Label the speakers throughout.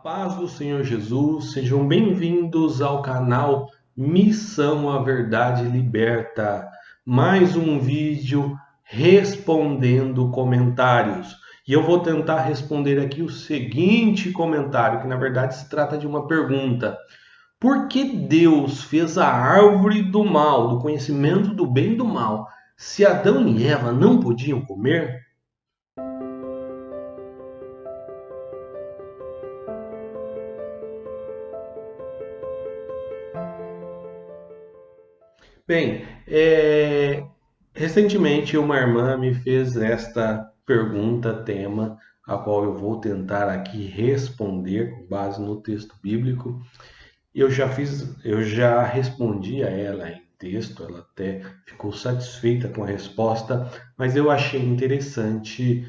Speaker 1: Paz do Senhor Jesus, sejam bem-vindos ao canal Missão a Verdade Liberta. Mais um vídeo respondendo comentários. E eu vou tentar responder aqui o seguinte comentário, que na verdade se trata de uma pergunta. Por que Deus fez a árvore do mal, do conhecimento do bem e do mal, se Adão e Eva não podiam comer? Bem, recentemente uma irmã me fez esta pergunta tema, a qual eu vou tentar aqui responder com base no texto bíblico. Eu já respondi a ela em texto, ela até ficou satisfeita com a resposta, mas eu achei interessante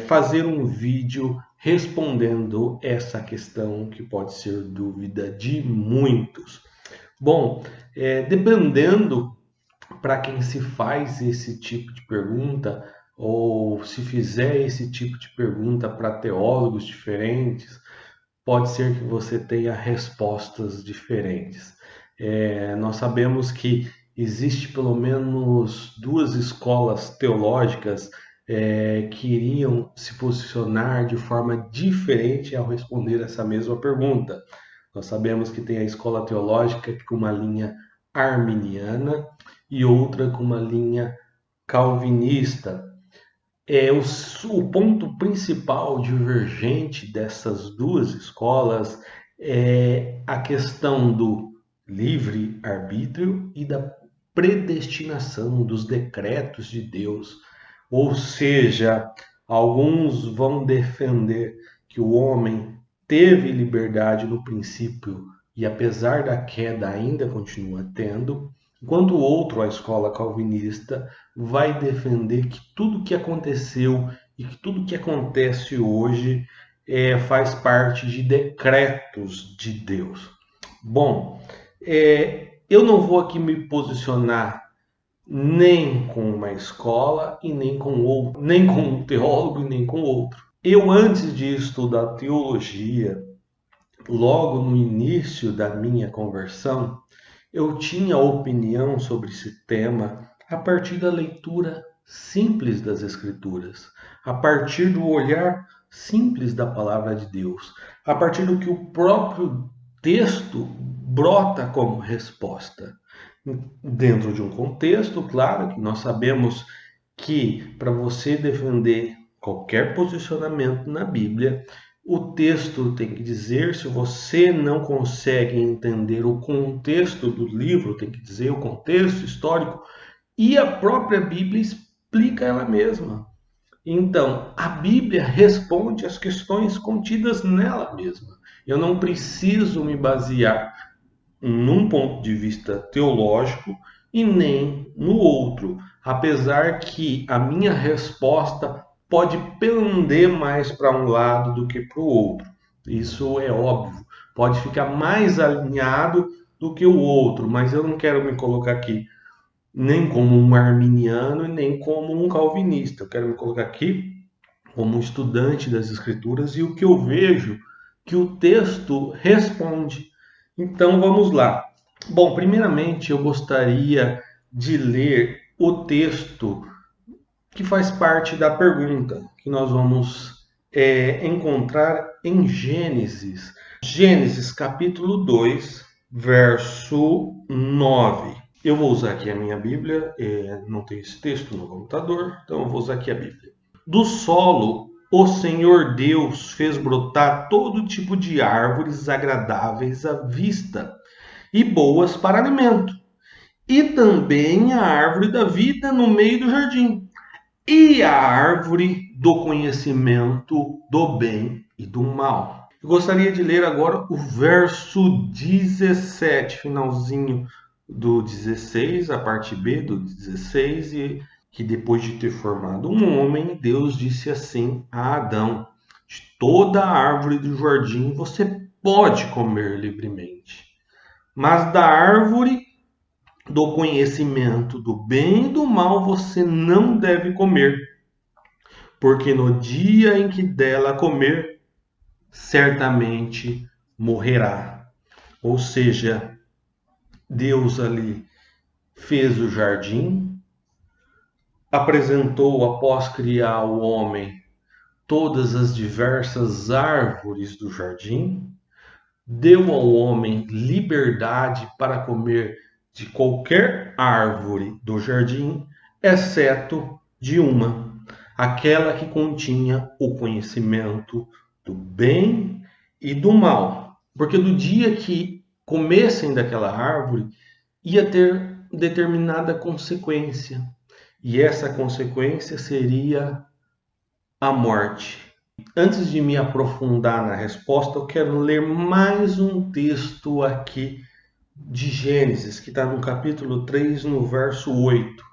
Speaker 1: fazer um vídeo respondendo essa questão que pode ser dúvida de muitos. Bom, dependendo para quem se faz esse tipo de pergunta, ou se fizer esse tipo de pergunta para teólogos diferentes, pode ser que você tenha respostas diferentes. Nós sabemos que existe pelo menos duas escolas teológicas que iriam se posicionar de forma diferente ao responder essa mesma pergunta. Nós sabemos que tem a escola teológica com uma linha arminiana e outra com uma linha calvinista. O ponto principal divergente dessas duas escolas é a questão do livre-arbítrio e da predestinação dos decretos de Deus. Ou seja, alguns vão defender que o homem teve liberdade no princípio e apesar da queda ainda continua tendo, enquanto o outro, a escola calvinista, vai defender que tudo que aconteceu e que tudo que acontece hoje faz parte de decretos de Deus. Bom, eu não vou aqui me posicionar nem com uma escola e nem com outro, nem com um teólogo e nem com outro. Eu, antes de estudar teologia, logo no início da minha conversão, eu tinha opinião sobre esse tema a partir da leitura simples das Escrituras, a partir do olhar simples da palavra de Deus, a partir do que o próprio texto brota como resposta. Dentro de um contexto, claro, que nós sabemos que para você defender qualquer posicionamento na Bíblia, o texto tem que dizer, se você não consegue entender o contexto do livro, tem que dizer o contexto histórico, e a própria Bíblia explica ela mesma. Então, a Bíblia responde às questões contidas nela mesma. Eu não preciso me basear num ponto de vista teológico e nem no outro, apesar que a minha resposta pode pender mais para um lado do que para o outro. Isso é óbvio. Pode ficar mais alinhado do que o outro, mas eu não quero me colocar aqui nem como um arminiano e nem como um calvinista. Eu quero me colocar aqui como um estudante das Escrituras e o que eu vejo que o texto responde. Então vamos lá. Bom, primeiramente eu gostaria de ler o texto que faz parte da pergunta que nós vamos encontrar em Gênesis. Gênesis capítulo 2, verso 9. Eu vou usar aqui a minha Bíblia, não tem esse texto no computador, então eu vou usar aqui a Bíblia. Do solo, o Senhor Deus fez brotar todo tipo de árvores agradáveis à vista e boas para alimento, e também a árvore da vida no meio do jardim, e a árvore do conhecimento do bem e do mal. Eu gostaria de ler agora o verso 17, finalzinho do 16, a parte B do 16, e que depois de ter formado um homem, Deus disse assim a Adão: de toda a árvore do jardim você pode comer livremente, mas da árvore do conhecimento do bem e do mal você não deve comer, porque no dia em que dela comer, certamente morrerá. Ou seja, Deus ali fez o jardim, apresentou após criar o homem todas as diversas árvores do jardim, deu ao homem liberdade para comer de qualquer árvore do jardim, exceto de uma, aquela que continha o conhecimento do bem e do mal. Porque do dia que comessem daquela árvore, ia ter determinada consequência. E essa consequência seria a morte. Antes de me aprofundar na resposta, eu quero ler mais um texto aqui de Gênesis, que está no capítulo 3, no verso 8.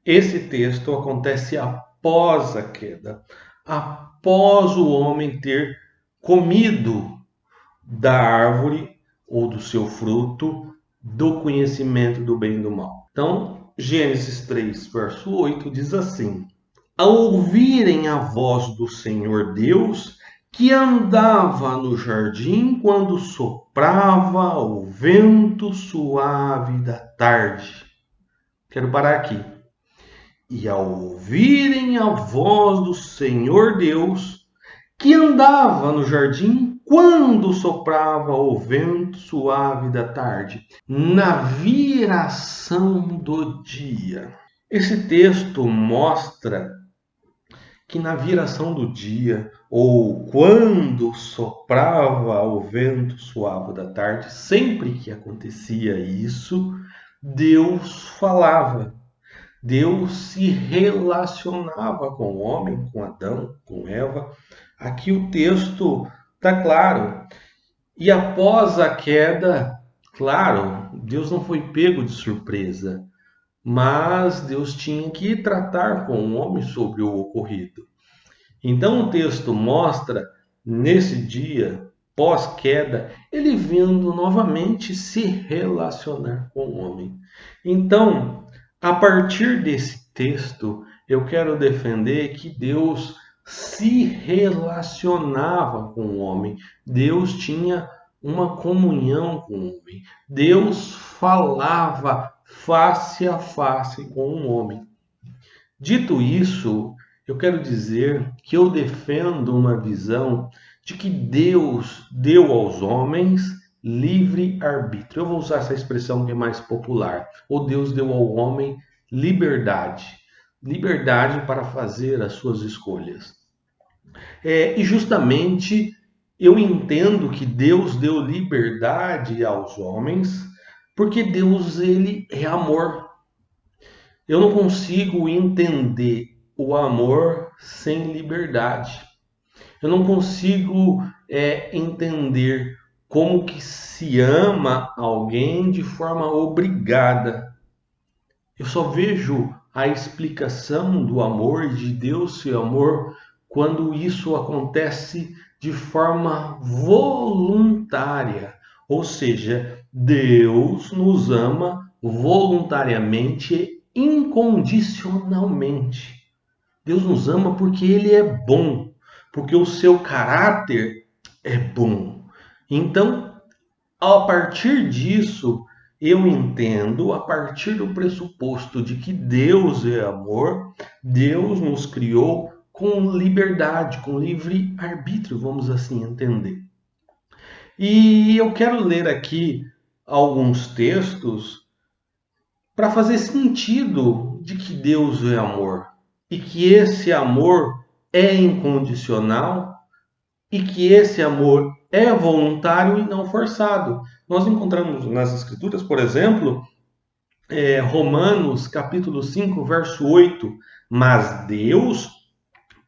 Speaker 1: Esse texto acontece após a queda, após o homem ter comido da árvore ou do seu fruto do conhecimento do bem e do mal. Então, Gênesis 3, verso 8 diz assim: ao ouvirem a voz do Senhor Deus, que andava no jardim quando soprava o vento suave da tarde. Quero parar aqui. E ao ouvirem a voz do Senhor Deus, que andava no jardim quando soprava o vento suave da tarde, na viração do dia. Esse texto mostra que na viração do dia, ou quando soprava o vento suave da tarde, sempre que acontecia isso, Deus falava. Deus se relacionava com o homem, com Adão, com Eva. Aqui o texto está claro. E após a queda, claro, Deus não foi pego de surpresa, mas Deus tinha que tratar com o homem sobre o ocorrido. Então o texto mostra, nesse dia, pós-queda, ele vindo novamente se relacionar com o homem. Então, a partir desse texto, eu quero defender que Deus se relacionava com o homem. Deus tinha uma comunhão com o homem. Deus falava face a face com o homem. Dito isso, eu quero dizer que eu defendo uma visão de que Deus deu aos homens livre arbítrio. Eu vou usar essa expressão que é mais popular. Ou Deus deu ao homem liberdade. Liberdade para fazer as suas escolhas. E justamente eu entendo que Deus deu liberdade aos homens porque Deus, ele é amor. Eu não consigo entender o amor sem liberdade. Eu não consigo entender como que se ama alguém de forma obrigada. Eu só vejo a explicação do amor e de Deus ser amor quando isso acontece de forma voluntária. Ou seja, Deus nos ama voluntariamente, incondicionalmente. Deus nos ama porque Ele é bom, porque o seu caráter é bom. Então, a partir disso, eu entendo, a partir do pressuposto de que Deus é amor, Deus nos criou com liberdade, com livre arbítrio, vamos assim entender. E eu quero ler aqui alguns textos para fazer sentido de que Deus é amor e que esse amor é incondicional e que esse amor é voluntário e não forçado. Nós encontramos nas Escrituras, por exemplo, Romanos capítulo 5, verso 8, mas Deus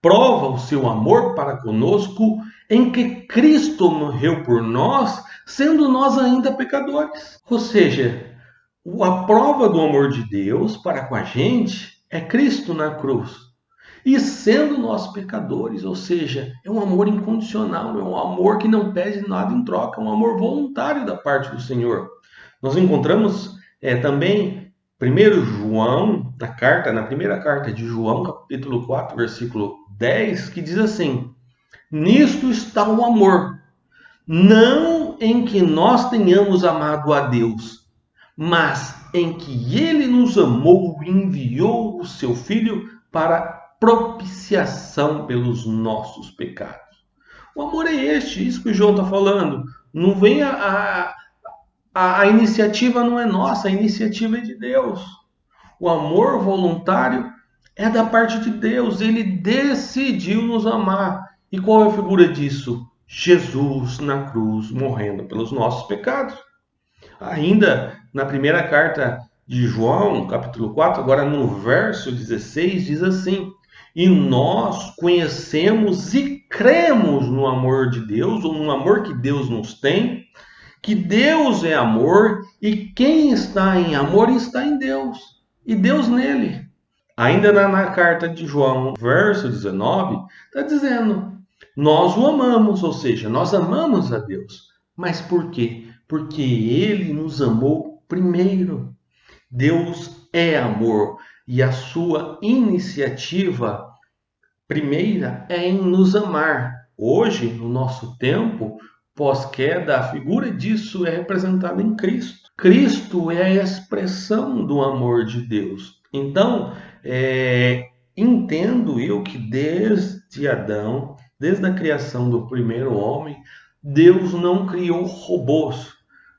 Speaker 1: prova o seu amor para conosco em que Cristo morreu por nós, sendo nós ainda pecadores. Ou seja, a prova do amor de Deus para com a gente é Cristo na cruz. E sendo nós pecadores, ou seja, é um amor incondicional, é um amor que não pede nada em troca, é um amor voluntário da parte do Senhor. Nós encontramos também 1 João, na primeira carta de João, capítulo 4, versículo 10, que diz assim: Nisto está o amor, não em que nós tenhamos amado a Deus, mas em que ele nos amou e enviou o seu Filho para propiciação pelos nossos pecados. O amor é este, isso que o João está falando. Não vem a iniciativa não é nossa, a iniciativa é de Deus. O amor voluntário é da parte de Deus. Ele decidiu nos amar. E qual é a figura disso? Jesus na cruz, morrendo pelos nossos pecados. Ainda na primeira carta de João, capítulo 4, agora no verso 16, diz assim: E nós conhecemos e cremos no amor de Deus, ou no amor que Deus nos tem, que Deus é amor e quem está em amor está em Deus e Deus nele. Ainda na carta de João, verso 19, está dizendo: nós o amamos, ou seja, nós amamos a Deus. Mas por quê? Porque ele nos amou primeiro. Deus é amor e a sua iniciativa primeira é em nos amar. Hoje, no nosso tempo, pós-queda, a figura disso é representada em Cristo. Cristo é a expressão do amor de Deus. Então, entendo eu que desde Adão, desde a criação do primeiro homem, Deus não criou robôs.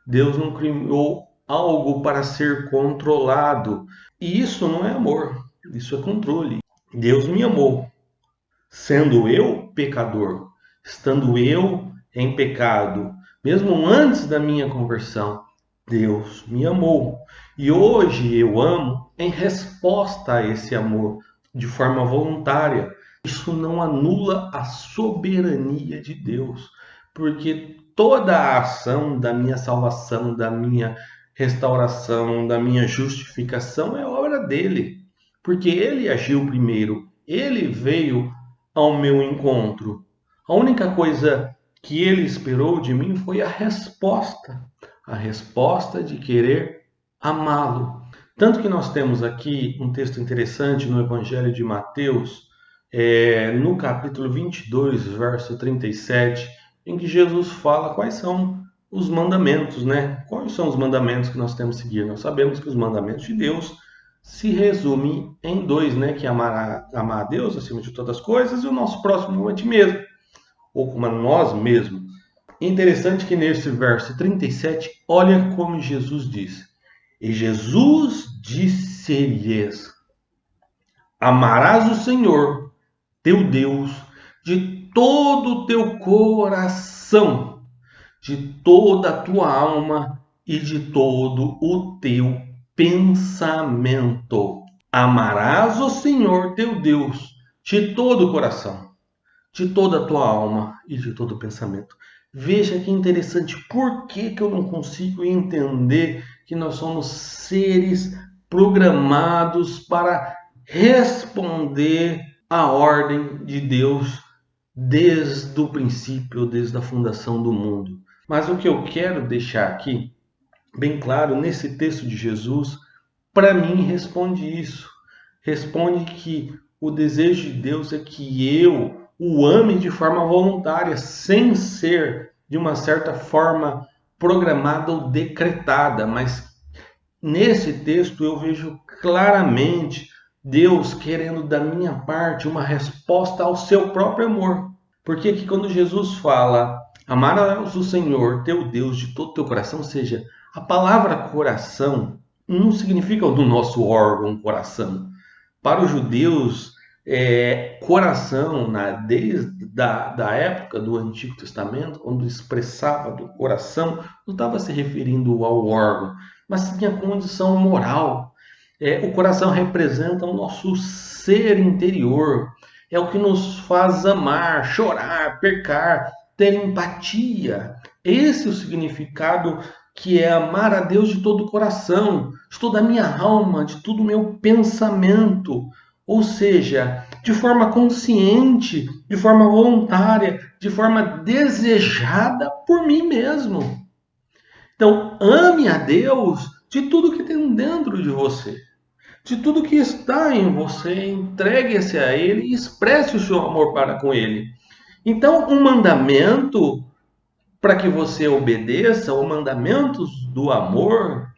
Speaker 1: Deus não criou algo para ser controlado. E isso não é amor, isso é controle. Deus me amou, sendo eu pecador, estando eu em pecado, mesmo antes da minha conversão, Deus me amou. E hoje eu amo em resposta a esse amor, de forma voluntária. Isso não anula a soberania de Deus, porque toda a ação da minha salvação, da minha restauração, da minha justificação é obra dele, porque ele agiu primeiro, ele veio ao meu encontro. A única coisa que ele esperou de mim foi a resposta de querer amá-lo. Tanto que nós temos aqui um texto interessante no Evangelho de Mateus, no capítulo 22, verso 37, em que Jesus fala quais são os mandamentos, né? Quais são os mandamentos que nós temos que seguir? Nós sabemos que os mandamentos de Deus se resume em dois, né? Que é amar a Deus acima de todas as coisas e o nosso próximo como a ti mesmo, ou como a nós mesmos. Interessante que nesse verso 37, olha como Jesus diz. E Jesus disse-lhes: Amarás o Senhor, teu Deus, de todo o teu coração, de toda a tua alma e de todo o teu pensamento. Amarás o Senhor teu Deus de todo o coração, de toda a tua alma e de todo o pensamento. Veja que interessante, por que eu não consigo entender que nós somos seres programados para responder à ordem de Deus desde o princípio, desde a fundação do mundo. Mas o que eu quero deixar aqui bem claro nesse texto de Jesus, para mim responde isso. Responde que o desejo de Deus é que eu o ame de forma voluntária, sem ser de uma certa forma programada ou decretada. Mas nesse texto eu vejo claramente Deus querendo da minha parte uma resposta ao seu próprio amor. Porque que quando Jesus fala, amarás o Senhor, teu Deus, de todo o teu coração, ou seja, a palavra coração não significa o do nosso órgão coração. Para os judeus, coração, desde da época do Antigo Testamento, quando expressava do coração, não estava se referindo ao órgão, mas sim à condição moral. O coração representa o nosso ser interior, é o que nos faz amar, chorar, pecar, ter empatia. Esse é o significado que é amar a Deus de todo o coração, de toda a minha alma, de todo o meu pensamento. Ou seja, de forma consciente, de forma voluntária, de forma desejada por mim mesmo. Então, ame a Deus de tudo que tem dentro de você, de tudo que está em você, entregue-se a Ele e expresse o seu amor para com Ele. Então, um mandamento para que você obedeça, os mandamentos do amor,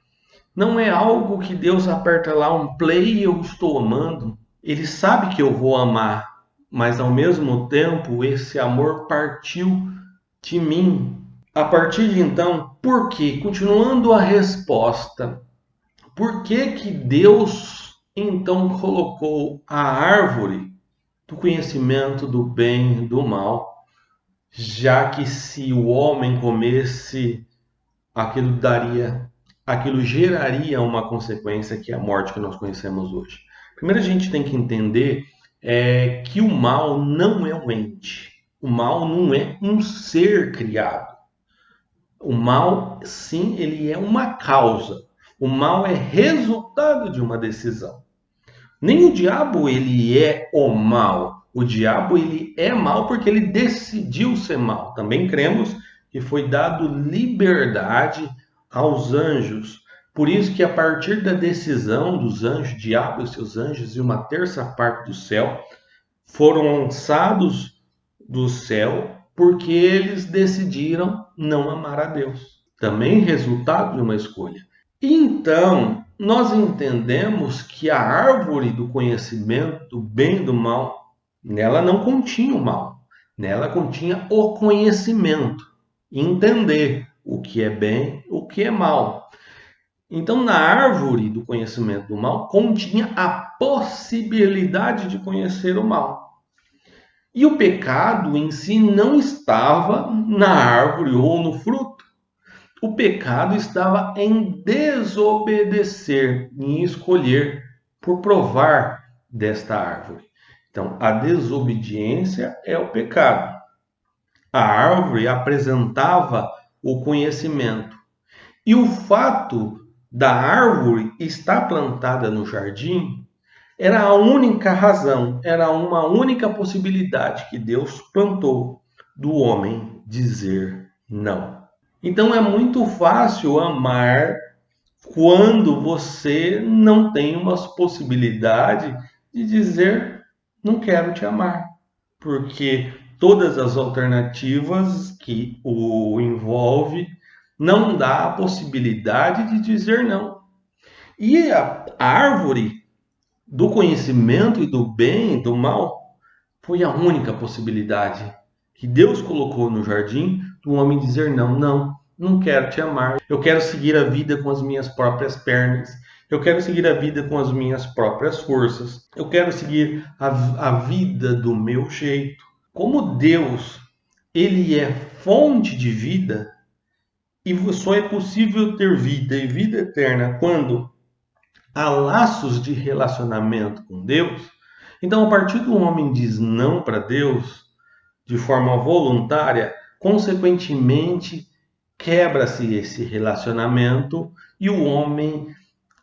Speaker 1: não é algo que Deus aperta lá um play e eu estou amando. Ele sabe que eu vou amar, mas ao mesmo tempo esse amor partiu de mim. A partir de então, por quê? Continuando a resposta, por que que Deus então colocou a árvore do conhecimento do bem e do mal, já que se o homem comesse, aquilo geraria uma consequência que é a morte que nós conhecemos hoje. Primeiro a gente tem que entender que o mal não é um ente, o mal não é um ser criado. O mal, sim, ele é uma causa. O mal é resultado de uma decisão. Nem o diabo ele é o mal. O diabo ele é mal porque ele decidiu ser mal. Também cremos que foi dado liberdade aos anjos. Por isso que a partir da decisão dos anjos, diabo e seus anjos e uma terça parte do céu foram lançados do céu porque eles decidiram não amar a Deus. Também resultado de uma escolha. Então, nós entendemos que a árvore do conhecimento do bem e do mal, nela não continha o mal, nela continha o conhecimento, entender o que é bem, o que é mal. Então, na árvore do conhecimento do mal, continha a possibilidade de conhecer o mal. E o pecado em si não estava na árvore ou no fruto. O pecado estava em desobedecer, em escolher por provar desta árvore. Então, a desobediência é o pecado. A árvore apresentava o conhecimento. E o fato da árvore estar plantada no jardim era a única razão, era uma única possibilidade que Deus plantou do homem dizer não. Então é muito fácil amar quando você não tem uma possibilidade de dizer não quero te amar, porque todas as alternativas que o envolve não dá a possibilidade de dizer não. E a árvore do conhecimento e do bem e do mal foi a única possibilidade que Deus colocou no jardim do homem dizer não, não quero te amar. Eu quero seguir a vida com as minhas próprias pernas. Eu quero seguir a vida com as minhas próprias forças. Eu quero seguir a vida do meu jeito. Como Deus, ele é fonte de vida e só é possível ter vida e vida eterna quando há laços de relacionamento com Deus. Então, a partir do homem diz não para Deus de forma voluntária, consequentemente quebra-se esse relacionamento e o homem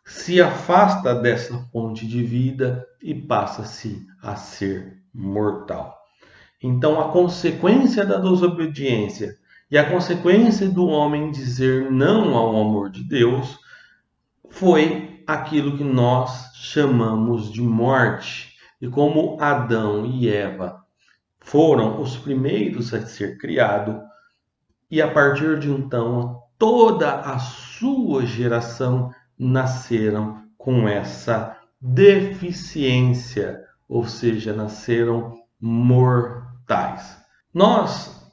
Speaker 1: se afasta dessa fonte de vida e passa-se a ser mortal. Então, a consequência da desobediência e a consequência do homem dizer não ao amor de Deus foi aquilo que nós chamamos de morte. E como Adão e Eva foram os primeiros a ser criados, e a partir de então toda a sua geração nasceram com essa deficiência, ou seja, nasceram mortais. Nós,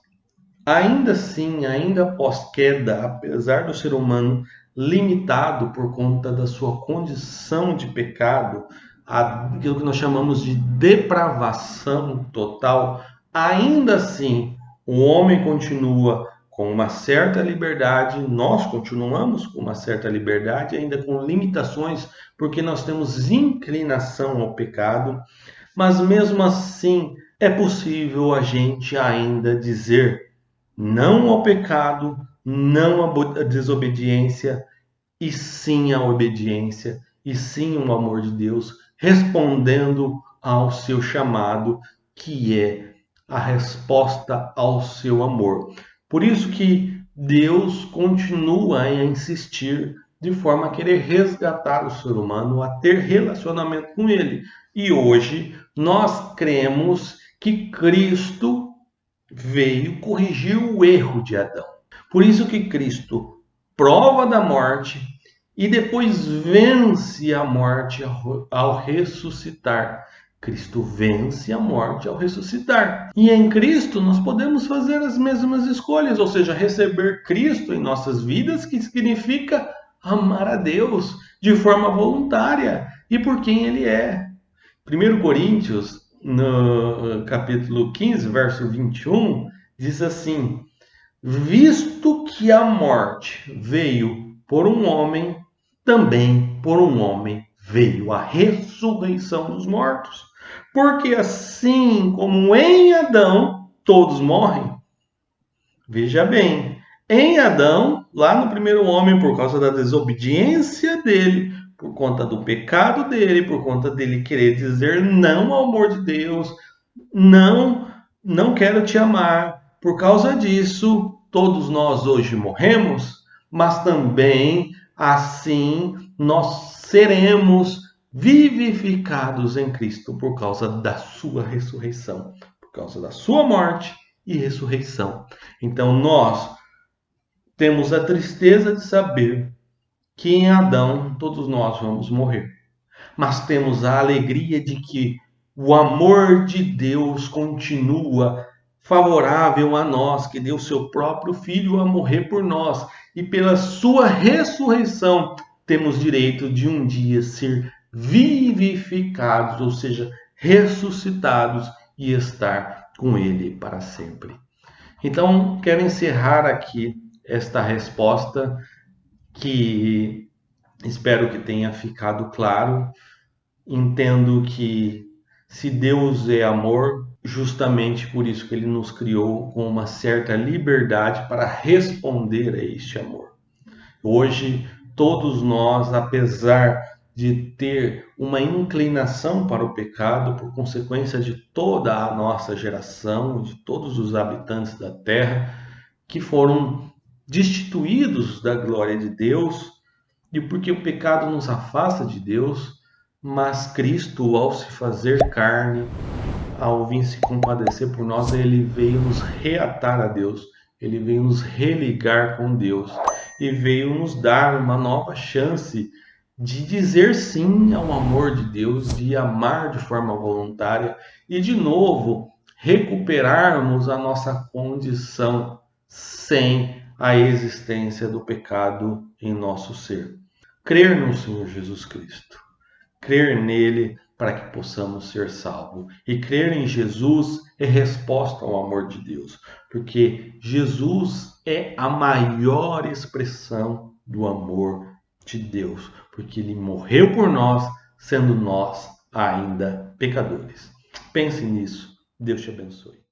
Speaker 1: ainda assim, ainda após queda, apesar do ser humano limitado por conta da sua condição de pecado, aquilo que nós chamamos de depravação total, ainda assim o homem continua com uma certa liberdade, nós continuamos com uma certa liberdade, ainda com limitações, porque nós temos inclinação ao pecado, mas mesmo assim é possível a gente ainda dizer não ao pecado, não à desobediência, e sim à obediência, e sim o amor de Deus, respondendo ao seu chamado, que é a resposta ao seu amor. Por isso que Deus continua a insistir de forma a querer resgatar o ser humano, a ter relacionamento com ele. E hoje nós cremos que Cristo veio corrigir o erro de Adão. Por isso que Cristo prova da morte e depois vence a morte ao ressuscitar. Cristo vence a morte ao ressuscitar. E em Cristo nós podemos fazer as mesmas escolhas, ou seja, receber Cristo em nossas vidas, que significa amar a Deus de forma voluntária e por quem Ele é. 1 Coríntios, no capítulo 15, verso 21, diz assim: visto que a morte veio por um homem, também por um homem veio a ressurreição dos mortos. Porque assim como em Adão todos morrem, veja bem, em Adão, lá no primeiro homem, por causa da desobediência dele, por conta do pecado dele, por conta dele querer dizer não ao amor de Deus, não quero te amar, por causa disso, todos nós hoje morremos, mas também assim nós seremos vivificados em Cristo por causa da sua ressurreição, por causa da sua morte e ressurreição. Então nós temos a tristeza de saber que em Adão todos nós vamos morrer, mas temos a alegria de que o amor de Deus continua favorável a nós, que deu seu próprio Filho a morrer por nós, e pela sua ressurreição temos direito de um dia ser vivificados, ou seja, ressuscitados e estar com Ele para sempre. Então, quero encerrar aqui esta resposta, que espero que tenha ficado claro. Entendo que se Deus é amor, justamente por isso que Ele nos criou com uma certa liberdade para responder a este amor. Hoje, todos nós, apesar de ter uma inclinação para o pecado, por consequência de toda a nossa geração, de todos os habitantes da terra, que foram destituídos da glória de Deus, e porque o pecado nos afasta de Deus, mas Cristo, ao se fazer carne, ao vir se compadecer por nós, Ele veio nos reatar a Deus, Ele veio nos religar com Deus e veio nos dar uma nova chance de dizer sim ao amor de Deus, de amar de forma voluntária e, de novo, recuperarmos a nossa condição sem a existência do pecado em nosso ser. Crer no Senhor Jesus Cristo, crer nele para que possamos ser salvos. E crer em Jesus é resposta ao amor de Deus, porque Jesus é a maior expressão do amor de Deus, porque ele morreu por nós, sendo nós ainda pecadores. Pense nisso. Deus te abençoe.